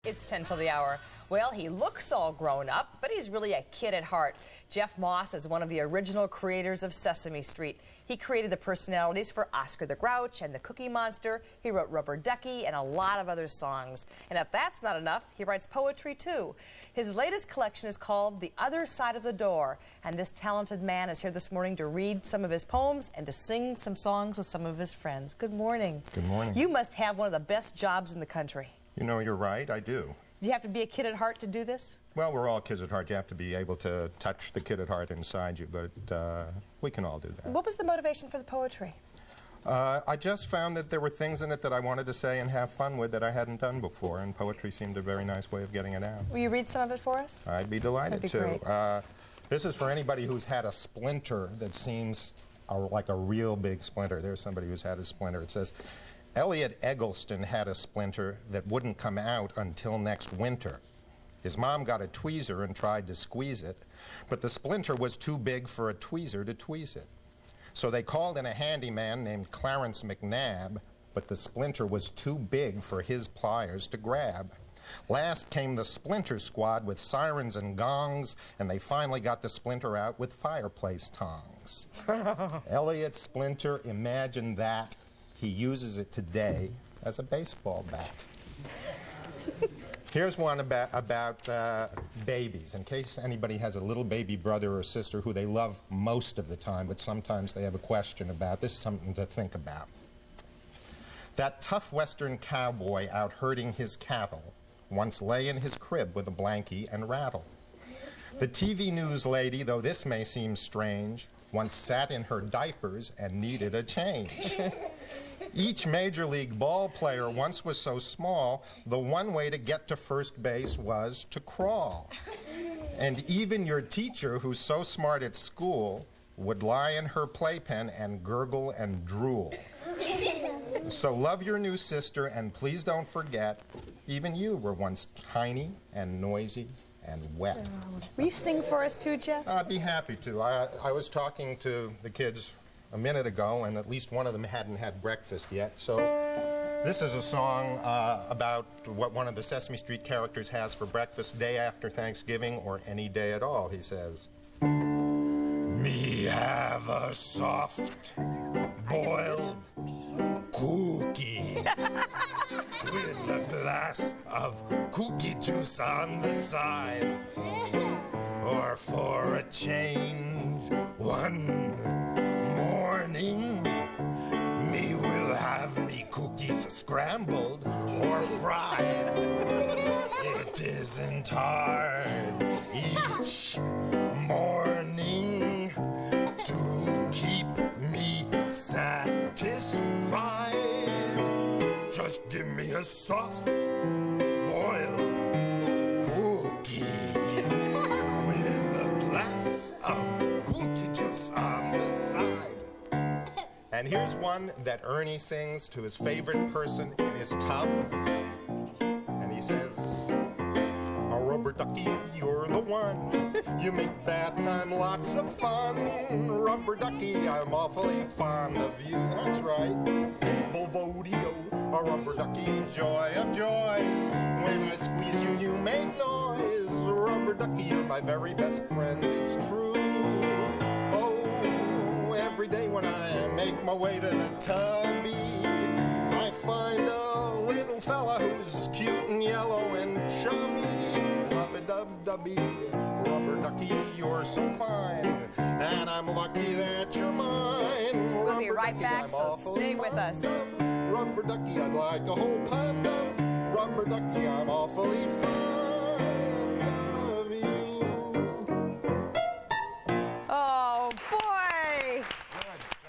It's 10 till the hour. Well, he looks all grown up, but he's really a kid at heart. Jeff Moss is one of the original creators of Sesame Street. He created the personalities for Oscar the Grouch and the Cookie Monster. He wrote Rubber Ducky and a lot of other songs. And if that's not enough, he writes poetry too. His latest collection is called The Other Side of the Door. And this talented man is here this morning to read some of his poems and to sing some songs with some of his friends. Good morning. Good morning. You must have one of the best jobs in the country. You know, you're right, I do. Do you have to be a kid at heart to do this? Well, we're all kids at heart. You have to be able to touch the kid at heart inside you, but we can all do that. What was the motivation for the poetry? I just found that there were things in it that I wanted to say and have fun with that I hadn't done before, and poetry seemed a very nice way of getting it out. Will you read some of it for us? I'd be delighted That'd be to. great. This is for anybody who's had a splinter that seems like a real big splinter. There's somebody who's had a splinter. It says, Elliot Eggleston had a splinter that wouldn't come out until next winter. His mom got a tweezer and tried to squeeze it, but the splinter was too big for a tweezer to tweeze it. So they called in a handyman named Clarence McNabb, but the splinter was too big for his pliers to grab. Last came the splinter squad with sirens and gongs, and they finally got the splinter out with fireplace tongs. Elliot Splinter, imagine that. He uses it today as a baseball bat. Here's one about babies, in case anybody has a little baby brother or sister who they love most of the time, but sometimes they have a question about. This is something to think about. That tough western cowboy out herding his cattle once lay in his crib with a blankie and rattle. The TV news lady, though this may seem strange, once sat in her diapers and needed a change. Each major league ball player once was so small, the one way to get to first base was to crawl. And even your teacher, who's so smart at school, would lie in her playpen and gurgle and drool. So love your new sister, and please don't forget, even you were once tiny and noisy and wet. Will you sing for us too, Jeff? I'd be happy to. I was talking to the kids a minute ago, and at least one of them hadn't had breakfast yet. So this is a song about what one of the Sesame Street characters has for breakfast day after Thanksgiving or any day at all. He says, "Me have a soft boiled cookie with a glass of cookie juice on the side, or for a change one morning, me will have me cookies scrambled or fried. It isn't hard each morning to keep me satisfied. Just give me a soft boiled cookie with a glass of cookie juice on the side." And here's one that Ernie sings to his favorite person in his tub. And he says, "A rubber ducky, you're the one. You make bath time lots of fun. Rubber ducky, I'm awfully fond of you." That's right. Volvodio, a rubber ducky, joy of joys. When I squeeze you, you make noise. Rubber ducky, you're my very best friend, it's true. Oh, every day when I make my way to the tubby, I find a little fella who's cute and yellow and chubby. Love-a-dub-dubby, rubber ducky, you're so fine, and I'm lucky that you're mine. We'll be right back, so stay with us. Rubber ducky, I'd like a whole pound of rubber ducky, I'm awfully fond.